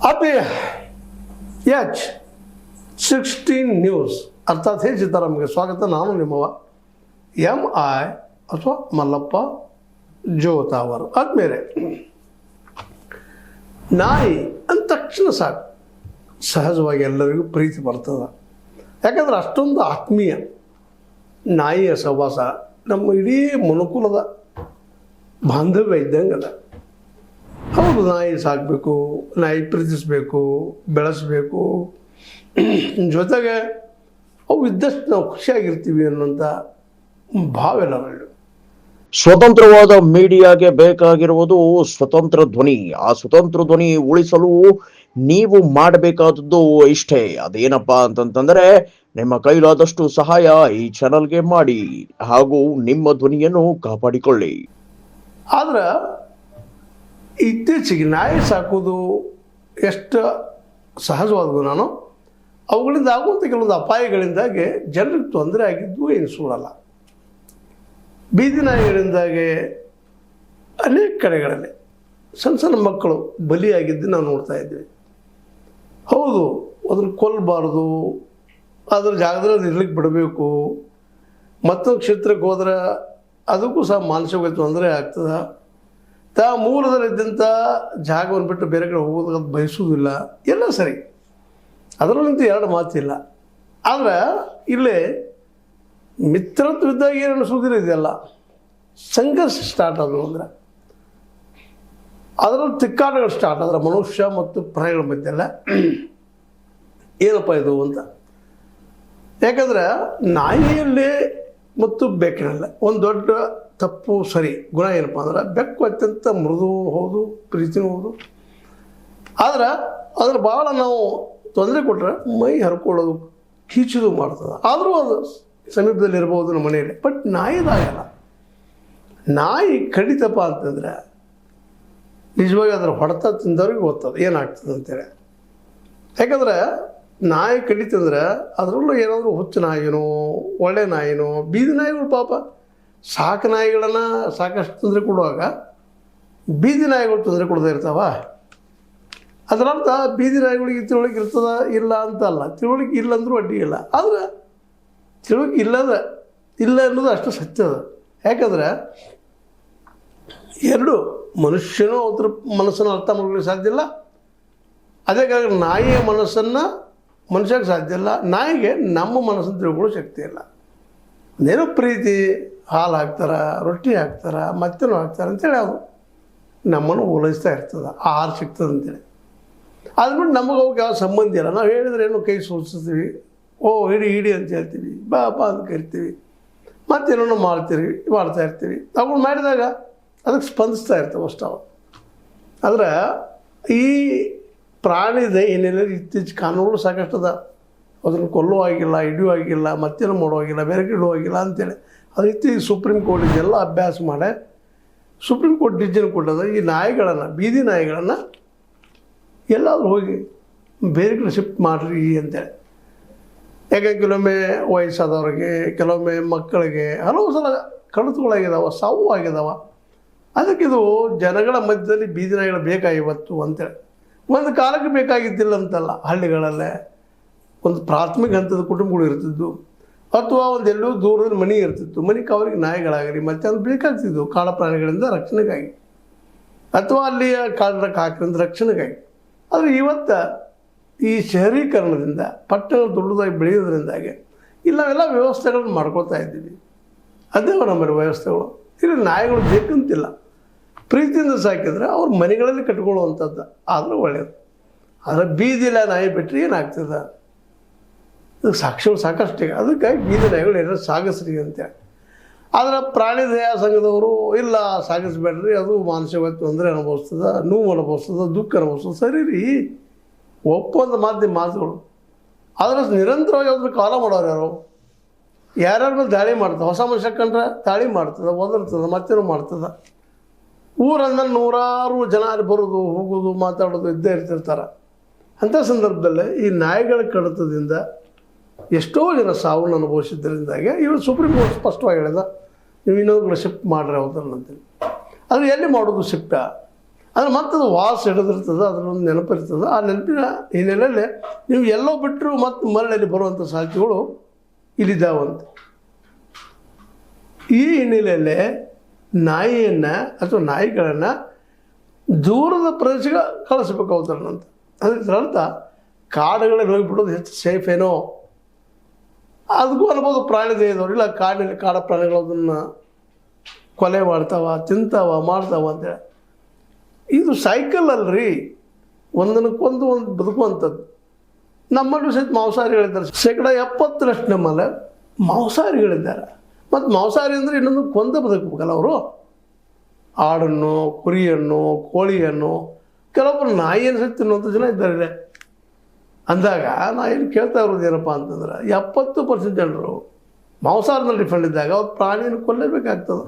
ಆತ್ಮೀಯ H16 news ಅರ್ಥಾತ್ ಹೇ ಸಿದ್ದರಾಮಯ್ಯಗೆ ಸ್ವಾಗತ. ನಾನು ನಿಮ್ಮವ MI ಅಥವಾ ಮಲ್ಲಪ್ಪ ಜೋತಾವರು. ಆದ್ಮೇಲೆ ನಾಯಿ ಅಂದ ತಕ್ಷಣ ಸಾಕು ಸಹಜವಾಗಿ ಎಲ್ಲರಿಗೂ ಪ್ರೀತಿ ಬರ್ತದೆ. ಯಾಕಂದ್ರೆ ಅಷ್ಟೊಂದು ಆತ್ಮೀಯ ನಾಯಿಯ ಸಹವಾಸ ನಮ್ಮ ಇಡೀ ಮನುಕುಲದ ಬಾಂಧವ್ಯ ಇದ್ದಂಗೆ ಅದ. ಹೌದು, ನಾಯಿ ಸಾಕಬೇಕು, ನಾಯಿ ಪ್ರೀತಿಸಬೇಕು, ಬೆಳೆಸಬೇಕು, ಜೊತೆಗೆ ಅವು ಇದ್ದಷ್ಟು ನಾವು ಖುಷಿಯಾಗಿರ್ತೀವಿ ಅನ್ನೋಂಥ ಭಾವ ಎಲ್ಲರಲ್ಲೂ. ಸ್ವತಂತ್ರವಾದ ಮೀಡಿಯಾಗೆ ಬೇಕಾಗಿರುವುದು ಸ್ವತಂತ್ರ ಧ್ವನಿ. ಆ ಸ್ವತಂತ್ರ ಧ್ವನಿ ಉಳಿಸಲು ನೀವು ಮಾಡಬೇಕಾದದ್ದು ಇಷ್ಟೇ. ಅದೇನಪ್ಪಾ ಅಂತಂತಂದ್ರೆ ನಿಮ್ಮ ಕೈಲಾದಷ್ಟು ಸಹಾಯ ಈ ಚಾನಲ್ಗೆ ಮಾಡಿ ಹಾಗೂ ನಿಮ್ಮ ಧ್ವನಿಯನ್ನು ಕಾಪಾಡಿಕೊಳ್ಳಿ. ಆದ್ರೆ ಇತ್ತೀಚೆಗೆ ನಾಯಿ ಸಾಕೋದು ಎಷ್ಟು ಸಹಜವಾದವು ನಾನು ಅವುಗಳಿಂದ ಆಗುವಂಥ ಕೆಲವೊಂದು ಅಪಾಯಗಳಿಂದಾಗಿ ಜನರಿಗೆ ತೊಂದರೆ ಆಗಿದ್ದು ಏನು ಸುಳ್ಳಲ್ಲ. ಬೀದಿ ನಾಯಿಗಳಿಂದಾಗಿ ಅನೇಕ ಕಡೆಗಳಲ್ಲಿ ಸಣ್ಣ ಸಣ್ಣ ಮಕ್ಕಳು ಬಲಿಯಾಗಿದ್ದು ನಾವು ನೋಡ್ತಾ ಇದ್ವಿ. ಹೌದು, ಅದ್ರ ಕೊಲ್ಲಬಾರ್ದು, ಅದ್ರ ಜಾಗದಲ್ಲಿ ಇರ್ಲಿಕ್ಕೆ ಬಿಡಬೇಕು. ಮತ್ತೊಂದು ಕ್ಷೇತ್ರಕ್ಕೆ ಹೋದ್ರೆ ಅದಕ್ಕೂ ಸಹ ಮಾನಸಿಕ ತೊಂದರೆ ಆಗ್ತದೆ. ಮೂಲದಲ್ಲಿದ್ದಂಥ ಜಾಗವನ್ನು ಬಿಟ್ಟು ಬೇರೆ ಕಡೆ ಹೋಗೋದು ಬಯಸುವುದಿಲ್ಲ, ಎಲ್ಲ ಸರಿ, ಅದರಲ್ಲಂತೂ ಎರಡು ಮಾತಿಲ್ಲ. ಆದರೆ ಇಲ್ಲೇ ಮಿತ್ರತ್ವದಾಗ ಏನು ಅನಿಸೋದಿಲ್ಲ, ಇದೆಲ್ಲ ಸಂಘರ್ಷ ಸ್ಟಾರ್ಟ್ ಆದವು. ಅಂದರೆ ಅದರಲ್ಲಿ ತಿಕ್ಕಾಟಗಳು ಸ್ಟಾರ್ಟ್ ಆದ್ರೆ ಮನುಷ್ಯ ಮತ್ತು ಪ್ರಾಣಿಗಳ ಮಧ್ಯೆಲ್ಲ ಏನಪ್ಪ ಇದು ಅಂತ. ಯಾಕಂದ್ರೆ ನಾಯಿಯಲ್ಲಿ ಮತ್ತು ಬೆಕ್ಕಿನಲ್ಲ ಒಂದು ದೊಡ್ಡ ತಪ್ಪು ಸರಿ ಗುಣ ಏನಪ್ಪ ಅಂದ್ರೆ, ಬೆಕ್ಕು ಅತ್ಯಂತ ಮೃದು ಹೌದು, ಪ್ರೀತಿನೂ ಹೌದು. ಆದ್ರೆ ಅದ್ರ ಭಾಳ ನಾವು ತೊಂದರೆ ಕೊಟ್ಟರೆ ಮೈ ಹರ್ಕೊಳ್ಳೋದು, ಕೀಚೋದು ಮಾಡ್ತದೆ. ಆದರೂ ಅದು ಸಮೀಪದಲ್ಲಿ ಇರ್ಬೋದು ನಮ್ಮ ಮನೆಯಲ್ಲಿ. ಬಟ್ ನಾಯಿದಾಗಲ್ಲ. ನಾಯಿ ಕಡಿತಪ್ಪ ಅಂತಂದರೆ ನಿಜವಾಗಿ ಅದರ ಹೊಡೆತ ತಿಂದವ್ರಿಗೆ ಗೊತ್ತದು ಏನಾಗ್ತದೆ ಅಂತೇಳಿ. ಯಾಕಂದ್ರೆ ನಾಯಿ ಕಡಿತಂದ್ರೆ ಅದರಲ್ಲೂ ಏನಾದರೂ ಹುಚ್ಚು ನಾಯಿನೋ ಒಳ್ಳೆ ನಾಯಿನೋ, ಬೀದಿ ನಾಯಿಗಳು ಪಾಪ ಸಾಕು ನಾಯಿಗಳನ್ನು ಸಾಕಷ್ಟು ತೊಂದರೆ ಕೊಡುವಾಗ ಬೀದಿ ನಾಯಿಗಳು ತೊಂದರೆ ಕೊಡದೇ ಇರ್ತಾವ. ಅದರರ್ಥ ಬೀದಿ ನಾಯಿಗಳಿಗೆ ತಿಳುವಳಿಕೆ ಇರ್ತದ ಇಲ್ಲ ಅಂತಲ್ಲ, ತಿಳುವಳಿಕೆ ಇಲ್ಲಂದ್ರೂ ಅಡ್ಡಿ ಇಲ್ಲ. ಆದರೆ ತಿಳುವಳಿಕೆ ಇಲ್ಲ ಅನ್ನೋದು ಅಷ್ಟು ಸತ್ಯ ಅದ. ಯಾಕಂದ್ರೆ ಎರಡು ಮನುಷ್ಯನೂ ಅದ್ರ ಮನಸ್ಸನ್ನು ಅರ್ಥ ಮಾಡ್ಕೊಳ್ಳಿಕ್ಕೆ ಸಾಧ್ಯ ಇಲ್ಲ, ಅದೇ ಕಾರಣ ನಾಯಿಯ ಮನಸ್ಸನ್ನು ಮನುಷ್ಯಕ್ಕೆ ಸಾಧ್ಯ ಇಲ್ಲ, ನಾಯಿಗೆ ನಮ್ಮ ಮನಸ್ಸನ್ನು ತಿಳ್ಕೊಳ್ಳೋ ಶಕ್ತಿ ಇಲ್ಲ. ಅದೇನೋ ಪ್ರೀತಿ, ಹಾಲು ಹಾಕ್ತಾರೆ, ರೊಟ್ಟಿ ಹಾಕ್ತಾರೆ, ಮತ್ತೇನೋ ಹಾಕ್ತಾರೆ ಅಂತೇಳಿ ಅದು ನಮ್ಮನ್ನು ಓಲೈಸ್ತಾ ಇರ್ತದೆ, ಆಹಾರ ಸಿಗ್ತದೆ ಅಂತೇಳಿ. ಆದ್ಬಿಟ್ಟು ನಮಗೆ ಅವಾಗ ಯಾವ ಸಂಬಂಧ ಇಲ್ಲ. ನಾವು ಹೇಳಿದ್ರೆ ಏನೋ ಕೈ ಸೋಲಿಸ್ತೀವಿ, ಓ ಹಿಡಿ ಅಂತ ಹೇಳ್ತೀವಿ, ಬಾಪ ಅಂತ ಕರಿತೀವಿ, ಮತ್ತೇನೋ ಮಾಡ್ತಾ ಇರ್ತೀವಿ. ಅವುಗಳು ಮಾಡಿದಾಗ ಅದಕ್ಕೆ ಸ್ಪಂದಿಸ್ತಾ ಇರ್ತವೆ ಅಷ್ಟು ಅವು. ಆದರೆ ಈ ಪ್ರಾಣಿದ ಏನೆಲ್ಲ ಇತ್ತೀಚೆಗೆ ಕಾನೂನುಗಳು ಸಾಕಷ್ಟದ. ಅದನ್ನು ಕೊಲ್ಲೋ ಆಗಿಲ್ಲ, ಹಿಡಿಯೋ ಆಗಿಲ್ಲ, ಮತ್ತೇನೋ ಮಾಡುವಾಗಿಲ್ಲ, ಬೇರೆ ಇಡೋ ಆಗಿಲ್ಲ ಅಂತೇಳಿ ಅದು ಇತ್ತೀಚೆಗೆ ಸುಪ್ರೀಂ ಕೋರ್ಟ್ ಇದೆಲ್ಲ ಅಭ್ಯಾಸ ಮಾಡಿ ಸುಪ್ರೀಂ ಕೋರ್ಟ್ ಡಿಸಿಷನ್ ಕೊಟ್ಟದ ಈ ನಾಯಿಗಳನ್ನು, ಬೀದಿ ನಾಯಿಗಳನ್ನು ಎಲ್ಲಾದರೂ ಹೋಗಿ ಬೇರೆ ಕಡೆ ಶಿಫ್ಟ್ ಮಾಡಿರಿ ಅಂತೇಳಿ. ಯಾಕೆ ಕೆಲವೊಮ್ಮೆ ವಯಸ್ಸಾದವ್ರಿಗೆ, ಕೆಲವೊಮ್ಮೆ ಮಕ್ಕಳಿಗೆ ಹಲವು ಸಲ ಕಡತಗಳಾಗಿದ್ದಾವೆ, ಸಾವು ಆಗಿದ್ದಾವೆ. ಅದಕ್ಕಿದು ಜನಗಳ ಮಧ್ಯದಲ್ಲಿ ಬೀದಿ ನಾಯಿಗಳು ಬೇಕಾಗಿವತ್ತು ಅಂತೇಳಿ. ಒಂದು ಕಾಲಕ್ಕೆ ಬೇಕಾಗಿದ್ದಿಲ್ಲ ಅಂತಲ್ಲ, ಹಳ್ಳಿಗಳಲ್ಲೇ ಒಂದು ಪ್ರಾಥಮಿಕ ಹಂತದ ಕುಟುಂಬಗಳು ಇರ್ತಿದ್ದು, ಅಥವಾ ಒಂದೆಲ್ಲೂ ದೂರದಲ್ಲಿ ಮನೆ ಇರ್ತಿತ್ತು. ಮನೆಗೆ ಅವ್ರಿಗೆ ನಾಯಿಗಳಾಗಲಿ ಮತ್ತೆ ಅದು ಬೇಕಾಗ್ತಿದ್ವು ಕಾಡು ಪ್ರಾಣಿಗಳಿಂದ ರಕ್ಷಣೆಗಾಗಿ, ಅಥವಾ ಅಲ್ಲಿಯ ಕಾಡಕ್ಕೆ ಹಾಕಿದ ರಕ್ಷಣೆಗಾಗಿ. ಆದರೆ ಇವತ್ತು ಈ ಶಹರೀಕರಣದಿಂದ ಪಟ್ಟಣ ದೊಡ್ಡದಾಗಿ ಬೆಳೆಯೋದ್ರಿಂದಾಗಿ ಇಲ್ಲೆಲ್ಲ ವ್ಯವಸ್ಥೆಗಳನ್ನು ಮಾಡ್ಕೊಳ್ತಾ ಇದ್ದೀವಿ. ಅದೇ ನಮ್ಮ ವ್ಯವಸ್ಥೆಗಳು. ಇಲ್ಲಿ ನಾಯಿಗಳು ಬೇಕಂತಿಲ್ಲ, ಪ್ರೀತಿಯಿಂದ ಸಾಕಿದ್ರೆ ಅವ್ರ ಮನೆಗಳಲ್ಲಿ ಕಟ್ಕೊಳ್ಳುವಂಥದ್ದು ಆದರೂ ಒಳ್ಳೆಯದು. ಆದರೆ ಬೀದಿಲ್ಲ ನಾಯಿ ಬಿಟ್ಟರೆ ಏನಾಗ್ತದೆ, ಸಾಕ್ಷಿಗಳು ಸಾಕಷ್ಟಿಗೆ. ಅದಕ್ಕಾಗಿ ಬೀದಿ ನಾಯಿಗಳು ಏನಾದ್ರು ಸಾಗಿಸ್ರಿ ಅಂತೇಳಿ. ಆದರೆ ಪ್ರಾಣಿ ದಯಾ ಸಂಘದವರು ಇಲ್ಲ ಸಾಗಿಸ್ಬೇಡ್ರಿ, ಅದು ಮಾನಸಿಕ ತೊಂದರೆ ಅನುಭವಿಸ್ತದೆ, ನೋವು ಅನುಭವಿಸ್ತದೆ, ದುಃಖ ಅನುಭವಿಸ್ತದೆ. ಸರಿ ರೀ, ಒಪ್ಪಂದ ಮಾತುಗಳು. ಆದರೆ ನಿರಂತರವಾಗಿ ಅದ್ರ ಕಾಲ ಮಾಡೋರು ಯಾರ್ಯಾರ ಮೇಲೆ ದಾಳಿ ಮಾಡ್ತದೆ. ಹೊಸ ಮನುಷ್ಯ ಕಂಡ್ರೆ ದಾಳಿ ಮಾಡ್ತದೆ, ಒದರ್ತದೆ, ಮತ್ತೇನೋ ಮಾಡ್ತದೆ. ಊರಂದ್ರೆ ನೂರಾರು ಜನ ಬರೋದು ಹೋಗೋದು ಮಾತಾಡೋದು ಇದ್ದೇ ಇರ್ತಿರ್ತಾರೆ. ಅಂಥ ಸಂದರ್ಭದಲ್ಲಿ ಈ ನಾಯಿಗಳ ಕಡಿತದಿಂದ ಎಷ್ಟೋ ಜನ ಸಾವನ್ನು ಅನುಭವಿಸಿದ್ದರಿಂದಾಗೆ ಇವರು ಸುಪ್ರೀಂ ಕೋರ್ಟ್ ಸ್ಪಷ್ಟವಾಗಿ ಹೇಳಿದ, ನೀವು ಇನ್ನೊಂದು ಶಿಫ್ಟ್ ಮಾಡ್ರಿ ಹೋದ್ರಲ್ಲ ಅಂತೇಳಿ. ಅದು ಎಲ್ಲಿ ಮಾಡೋದು ಶಿಫ್ಟ? ಅಂದ್ರೆ ಮತ್ತದು ವಾಸ ಹಿಡಿದಿರ್ತದೆ, ಅದರೊಂದು ನೆನಪಿರ್ತದೆ. ಆ ನೆನಪಿನ ಹಿನ್ನೆಲೆಯಲ್ಲಿ ನೀವು ಎಲ್ಲೋ ಬಿಟ್ಟರು ಮತ್ತು ಮರಳಲ್ಲಿ ಬರುವಂಥ ಸಾಧ್ಯತೆಗಳು ಇಲ್ಲಿದ್ದಾವಂತ. ಈ ಹಿನ್ನೆಲೆಯಲ್ಲಿ ನಾಯಿಯನ್ನು ಅಥವಾ ನಾಯಿಗಳನ್ನು ದೂರದ ಪ್ರದೇಶಕ್ಕೆ ಕಳಿಸ್ಬೇಕಾಗ್ತಾರಂತ. ಅದರರ್ಥ ಕಾಡುಗಳಲ್ಲಿ ಹೋಗಿಬಿಡೋದು ಹೆಚ್ಚು ಸೇಫ್ ಏನೋ, ಅದಕ್ಕೂ ಅನ್ಬೋದು ಪ್ರಾಣಿ ದಯದವ್ರು. ಇಲ್ಲ ಕಾಡಿನಲ್ಲಿ ಕಾಡ ಪ್ರಾಣಿಗಳು ಅದನ್ನು ಕೊಲೆ ಮಾಡ್ತಾವ, ತಿಂತಾವ, ಮಾಡ್ತಾವ ಅಂತೇಳಿ. ಇದು ಸೈಕಲ್ ಅಲ್ರಿ, ಒಂದಕ್ಕೊಂದು ಒಂದು ಬದುಕುವಂಥದ್ದು. ನಮ್ಮಲ್ಲೂ ಸಹಿತ ಮಾಂಸಾಹಾರಿಗಳಿದ್ದಾರೆ, 70% ನಮ್ಮಲ್ಲಿ ಮಾಂಸಾಹಾರಿಗಳಿದ್ದಾರೆ. ಮತ್ತು ಮಾಂಸಾಹಾರಿ ಅಂದರೆ ಇನ್ನೊಂದು ಕೊಂದ ಬದುಕಬೇಕಲ್ಲ ಅವರು. ಆಡನ್ನು, ಕುರಿಯನ್ನು, ಕೋಳಿಯನ್ನು, ಕೆಲವೊಬ್ಬರು ನಾಯಿಯನ್ನು ಸಹಿತ ತಿನ್ನುವಂಥ ಜನ ಇದ್ದಾರೆ. ಅಂದಾಗ ನಾ ಏನು ಕೇಳ್ತಾ ಇರೋದು ಏನಪ್ಪ ಅಂತಂದ್ರೆ, 70% ಜನರು ಮಾಂಸಾಹಾರದಲ್ಲಿ ಡಿಫೆಂಡ್ ಇದ್ದಾಗ ಅವ್ರು ಪ್ರಾಣಿಯನ್ನು ಕೊಲ್ಲಬೇಕಾಗ್ತದೆ.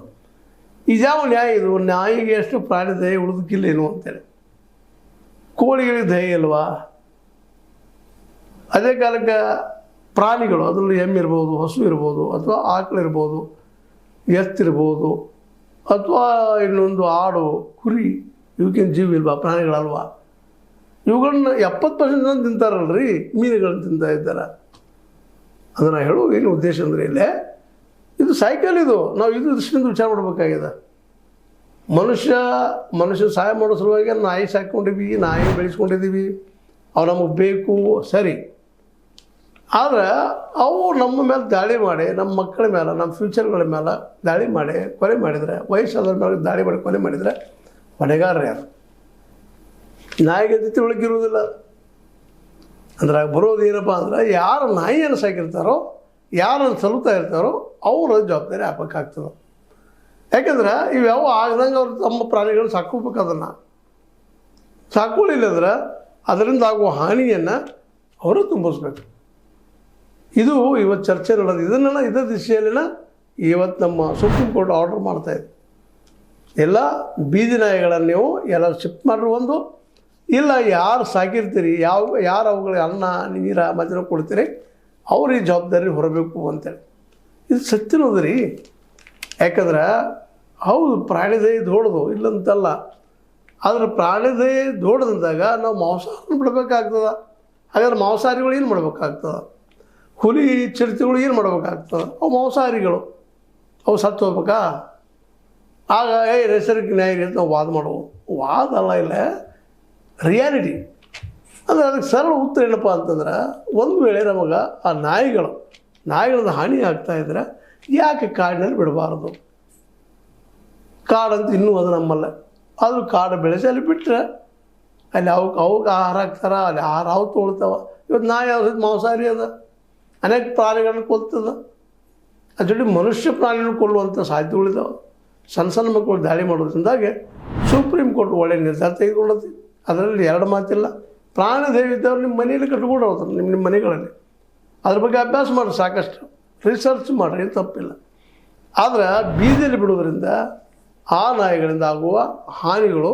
ಇದ್ಯಾವ ನ್ಯಾಯ ಇದು? ನಾಯಿಗೆ ಎಷ್ಟು ಪ್ರಾಣಿ ದಯೆ ಉಳಿದಕ್ಕಿಲ್ಲ ಏನು ಅಂತೇಳಿ. ಕೋಳಿಗಳಿಗೆ ದಯೆ ಇಲ್ವಾ? ಅದೇ ಕಾಲಕ್ಕೆ ಪ್ರಾಣಿಗಳು, ಅದರಲ್ಲಿ ಎಮ್ಮೆ ಇರ್ಬೋದು, ಹಸು ಇರ್ಬೋದು, ಅಥವಾ ಆಕಳಿರ್ಬೋದು, ಎತ್ತಿರ್ಬೋದು, ಅಥವಾ ಇನ್ನೊಂದು ಆಡು, ಕುರಿ, ಇವಕ್ಕೇನು ಜೀವ ಇಲ್ವಾ? ಪ್ರಾಣಿಗಳಲ್ವಾ? ಇವುಗಳನ್ನ 70% ಜನ ತಿಂತಾರಲ್ರಿ, ಮೀನುಗಳನ್ನ ತಿಂತಾ ಇದ್ದಾರೆ. ಅದನ್ನು ಹೇಳೋ ಏನು ಉದ್ದೇಶ ಅಂದರೆ ಇಲ್ಲೇ ಇದು ಸೈಕಲ್. ಇದು ನಾವು ಇದು ದೃಷ್ಟಿಯಿಂದ ವಿಚಾರ ಮಾಡಬೇಕಾಗಿದೆ. ಮನುಷ್ಯ ಸಹಾಯ ಮಾಡೋ ಸಲುವಾಗಿ ನಾಯಿ ಸಾಕೊಂಡಿದ್ದೀವಿ, ನಾಯಿ ಬೆಳೆಸ್ಕೊಂಡಿದ್ದೀವಿ, ಅವು ನಮಗೆ ಬೇಕು, ಸರಿ. ಆದರೆ ಅವು ನಮ್ಮ ಮೇಲೆ ದಾಳಿ ಮಾಡಿ, ನಮ್ಮ ಮಕ್ಕಳ ಮೇಲೆ, ನಮ್ಮ ಫ್ಯೂಚರ್ಗಳ ಮೇಲೆ ದಾಳಿ ಮಾಡಿ ಕೊಲೆ ಮಾಡಿದರೆ, ವಯಸ್ಸಾದ್ರ ಮೇಲೆ ದಾಳಿ ಮಾಡಿ ಕೊಲೆ ಮಾಡಿದರೆ ಹೊಣೆಗಾರರು ಯಾರು? ನಾಯಿಗೆ ತಿಳುವಳಿಕಿರುವುದಿಲ್ಲ. ಅಂದ್ರೆ ಬರೋದು ಏನಪ್ಪ ಅಂದ್ರೆ, ಯಾರು ನಾಯಿಯನ್ನು ಸಾಕಿರ್ತಾರೋ, ಯಾರನ್ನು ಸಲುತ್ತಾ ಇರ್ತಾರೋ ಅವರ ಜವಾಬ್ದಾರಿ ಹಾಕಬೇಕಾಗ್ತದೆ. ಯಾಕೆಂದ್ರೆ ಇವ್ಯಾವ ಆಗ್ದಂಗೆ ಅವ್ರು ತಮ್ಮ ಪ್ರಾಣಿಗಳನ್ನ ಸಾಕೋಬೇಕು. ಅದನ್ನು ಸಾಕೊಳ್ಳಿಲ್ಲ ಅಂದ್ರೆ ಅದರಿಂದ ಆಗುವ ಹಾನಿಯನ್ನು ಅವರು ತುಂಬಿಸ್ಬೇಕು. ಇದು ಇವತ್ತು ಚರ್ಚೆ ನಡೆದು, ಇದನ್ನೆಲ್ಲ ಇದೇ ದಿಶೆಯಲ್ಲಿನ ಇವತ್ತು ನಮ್ಮ ಸುಪ್ರೀಂ ಕೋರ್ಟ್ ಆರ್ಡರ್ ಮಾಡ್ತಾಯಿದೆ. ಎಲ್ಲ ಬೀದಿ ನಾಯಿಗಳನ್ನು ನೀವು ಎಲ್ಲ ಶಿಫ್ಟ್ ಮಾಡ್ರಿ. ಒಂದು ಇಲ್ಲ, ಯಾರು ಸಾಕಿರ್ತೀರಿ, ಯಾರು ಅವುಗಳಿಗೆ ಅನ್ನ ನೀರ ಮಧ್ಯಾಹ್ನ ಕೊಡ್ತೀರಿ, ಅವ್ರು ಈ ಜವಾಬ್ದಾರಿ ಹೊರಬೇಕು ಅಂತೇಳಿ. ಇದು ಸತ್ಯನೋದು ರೀ. ಯಾಕಂದ್ರೆ ಹೌದು, ಪ್ರಾಣಿ ದಯೆ ದೊಡ್ಡದು ಇಲ್ಲಂತಲ್ಲ. ಆದರೆ ಪ್ರಾಣಿ ದಯೆ ದೊಡ್ಡದಂದಾಗ ನಾವು ಮಾಂಸಾಹಾರ ಬಿಡಬೇಕಾಗ್ತದೆ. ಹಾಗಾದ್ರೆ ಮಾಂಸಾಹಾರಿಗಳು ಏನು ಮಾಡ್ಬೇಕಾಗ್ತದೆ? ಹುಲಿ ಚಿರತೆಗಳು ಏನು ಮಾಡ್ಬೇಕಾಗ್ತದೆ? ಅವು ಮಾಂಸಾಹಾರಿಗಳು, ಅವು ಸತ್ತು ಹೋಗ್ಬೇಕಾ? ಆಗ ನೈಸರ್ಗಿಕ ನ್ಯಾಯ ಅಂತ ನಾವು ವಾದ ಮಾಡ್ಬೋದು. ವಾದ ಅಲ್ಲ, ಇಲ್ಲ ರಿಯಾಲಿಟಿ. ಅಂದರೆ ಅದಕ್ಕೆ ಸರಳ ಉತ್ತರ ಏನಪ್ಪ ಅಂತಂದ್ರೆ, ಒಂದು ವೇಳೆ ನಮಗೆ ಆ ನಾಯಿಗಳದ್ದು ಹಾನಿ ಆಗ್ತಾಯಿದ್ರೆ ಯಾಕೆ ಕಾಡಿನಲ್ಲಿ ಬಿಡಬಾರ್ದು? ಕಾಡಂತ ಇನ್ನೂ ಅದು ನಮ್ಮಲ್ಲ. ಆದರೂ ಕಾಡು ಬೆಳೆಸಿ ಅಲ್ಲಿ ಬಿಟ್ಟರೆ ಅಲ್ಲಿ ಅವಕ್ಕೆ ಆಹಾರ ಹಾಕ್ತಾರ, ಅಲ್ಲಿ ಆಹಾರ ಅವು ತೊಳ್ತಾವ. ಇವತ್ತು ನಾಯಿ ಅವ್ರ ಮಾಂಸಾಹಾರಿ ಅದ, ಅನೇಕ ಪ್ರಾಣಿಗಳನ್ನ ಕೊಲ್ತದ. ಅದ್ರ ಜೊತೆ ಮನುಷ್ಯ ಪ್ರಾಣಿಗಳು ಕೊಲ್ಲುವಂಥ ಸಾಧ್ಯತೆಗಳಿದ್ದಾವೆ. ಸಣ್ಣ ಮಕ್ಕಳು ದಾಳಿ ಮಾಡೋದ್ರಿಂದಾಗೆ ಸುಪ್ರೀಂ ಕೋರ್ಟ್ ಒಳ್ಳೆಯ ನಿರ್ಧಾರ ತೆಗೆದುಕೊಳ್ಳುತ್ತೆ. ಅದರಲ್ಲಿ ಎರಡು ಮಾತಿಲ್ಲ. ಪ್ರಾಣ ದಯೆ ಇದ್ದವ್ರು ನಿಮ್ಮ ಮನೆಯಲ್ಲಿ ಕಟ್ಕೊಡೋದು, ನಿಮ್ಮ ಮನೆಗಳಲ್ಲಿ ಅದ್ರ ಬಗ್ಗೆ ಅಭ್ಯಾಸ ಮಾಡಿರಿ, ಸಾಕಷ್ಟು ರಿಸರ್ಚ್ ಮಾಡಿರಿ, ತಪ್ಪಿಲ್ಲ. ಆದರೆ ಬೀದಿಯಲ್ಲಿ ಬಿಡೋದ್ರಿಂದ ಆ ನಾಯಿಗಳಿಂದ ಆಗುವ ಹಾನಿಗಳು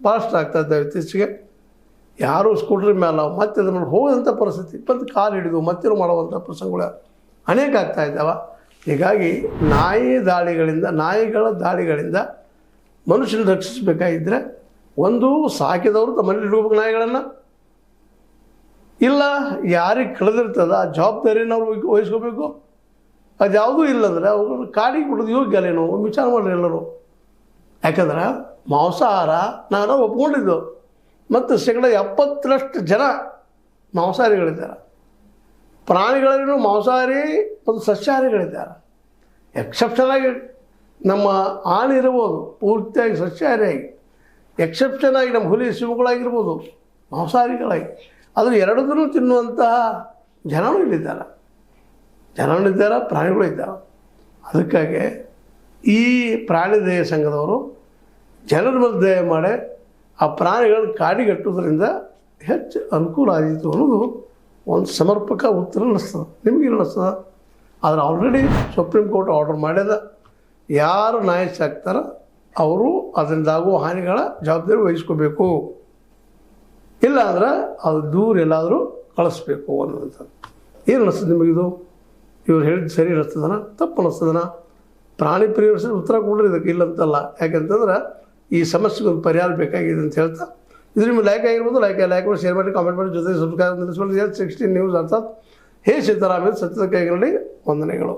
ಭಾಳಷ್ಟು ಆಗ್ತಾ ಇದ್ದಾವೆ. ಇತ್ತೀಚೆಗೆ ಯಾರೂ ಸ್ಕೂಟ್ರ್ ಮೇಲೆ ಮತ್ತೆ ಅದ್ರ ಮೇಲೆ ಹೋಗೋದಂಥ ಪರಿಸ್ಥಿತಿ, ಬಂದು ಕಾಲು ಹಿಡಿದು ಮತ್ತೇನು ಮಾಡುವಂಥ ಪ್ರಸಂಗಗಳು ಅನೇಕ ಆಗ್ತಾ ಇದ್ದಾವೆ. ಹೀಗಾಗಿ ನಾಯಿಗಳ ದಾಳಿಗಳಿಂದ ಮನುಷ್ಯನ ರಕ್ಷಿಸಬೇಕಾಗಿದ್ದರೆ, ಒಂದು ಸಾಕಿದವರು ತಮ್ಮಲ್ಲಿ ಇಡಬೇಕು ನಾಯಿಗಳನ್ನು, ಇಲ್ಲ ಯಾರಿಗೆ ಕಳೆದಿರ್ತದ ಆ ಜವಾಬ್ದಾರಿ ನಾವು ವಹಿಸ್ಕೋಬೇಕು. ಅದು ಯಾವುದೂ ಇಲ್ಲಂದರೆ ಅವುಗಳನ್ನ ಕಾಡಿಗೆ ಬಿಡೋದು ಯೋಗ್ಯ ಅಲ್ಲೇನೋ ವಿಚಾರ ಮಾಡಿರಿ ಎಲ್ಲರೂ. ಯಾಕಂದ್ರೆ ಮಾಂಸಾಹಾರ ನಾವು ಒಪ್ಕೊಂಡಿದ್ದು, ಮತ್ತು 70% ಜನ ಮಾಂಸಾಹಾರಿಗಳಿದ್ದಾರೆ. ಪ್ರಾಣಿಗಳಲ್ಲೂ ಮಾಂಸಾಹಾರಿ ಮತ್ತು ಸಸ್ಯಾಹಾರಿಗಳಿದ್ದಾರೆ. ಎಕ್ಸೆಪ್ಷನಾಗಿ ನಮ್ಮ ಆನೆ ಇರ್ಬೋದು ಪೂರ್ತಿಯಾಗಿ ಸಸ್ಯಾಹಾರಿಯಾಗಿ, ಎಕ್ಸೆಪ್ಷನ್ ಆಗಿ ನಮ್ಮ ಹುಲಿ ಸಿಂಹಗಳಾಗಿರ್ಬೋದು ಮಾಂಸಾಹಾರಿಗಳಾಗಿ. ಆದರೆ ಎರಡನ್ನೂ ತಿನ್ನುವಂತಹ ಜನನೂ ಇಲ್ಲಿದ್ದಾರೆ, ಪ್ರಾಣಿಗಳು ಇದ್ದಾವೆ. ಅದಕ್ಕಾಗಿ ಈ ಪ್ರಾಣಿ ದಯೆ ಸಂಘದವರು ಜನರ ಮೇಲೆ ದಯೆ ಮಾಡಿ ಆ ಪ್ರಾಣಿಗಳನ್ನ ಕಾಡಿಗಟ್ಟೋದ್ರಿಂದ ಹೆಚ್ಚು ಅನುಕೂಲ ಆದೀತು ಅನ್ನೋದು ಒಂದು ಸಮರ್ಪಕ ಉತ್ತರ ಅನ್ನಿಸ್ತದೆ. ನಿಮಗೇನು ಅನ್ನಿಸ್ತದೆ? ಆದರೆ ಆಲ್ರೆಡಿ ಸುಪ್ರೀಂ ಕೋರ್ಟ್ ಆರ್ಡರ್ ಮಾಡ್ಯದ, ಯಾರು ನಾಯಿ ಸಾಕ್ತಾರೋ ಅವರು ಅದರಿಂದಾಗುವ ಹಾನಿಗಳ ಜವಾಬ್ದಾರಿ ವಹಿಸ್ಕೋಬೇಕು. ಇಲ್ಲ ಅಂದ್ರೆ ಅದು ದೂರ ಎಲ್ಲಾದರೂ ಕಳಿಸ್ಬೇಕು ಅನ್ನುವಂಥದ್ದು. ಏನು ಅನ್ನಿಸ್ತದೆ ನಿಮಗಿದು? ಇವ್ರು ಹೇಳಿದ್ದು ಸರಿ ಅನ್ನಿಸ್ತದನ, ತಪ್ಪು ಅನ್ನಿಸ್ತದನ? ಪ್ರಾಣಿ ಪ್ರಿಯರ್ಸ್ ಉತ್ತರ ಕೊಡ್ರಿ ಇದಕ್ಕೆ, ಇಲ್ಲಂತಲ್ಲ. ಯಾಕೆಂತಂದ್ರೆ ಈ ಸಮಸ್ಯೆಗೆ ಒಂದು ಪರಿಹಾರ ಬೇಕಾಗಿದೆ ಅಂತ ಹೇಳ್ತಾ, ಇದು ನಿಮ್ಗೆ ಲೈಕ್ ಆಗಿರ್ಬೋದು, ಲೈಕ್ ಮಾಡಿ, ಶೇರ್ ಮಾಡಿ, ಕಾಮೆಂಟ್ ಮಾಡಿ, ಜೊತೆ ಸಬ್ಸ್ಕ್ರೈಬ್ ನಿಲ್ಲಿಸ್ಕೊಳ್ಳಿ. 16 ನ್ಯೂಸ್ ಅರ್ಥಾತ್ ಹೇ ಸಿದ್ದರಾಮಯ್ಯ ಸತ್ಯದ ಕೈಗಳಲ್ಲಿ ವಂದನೆಗಳು.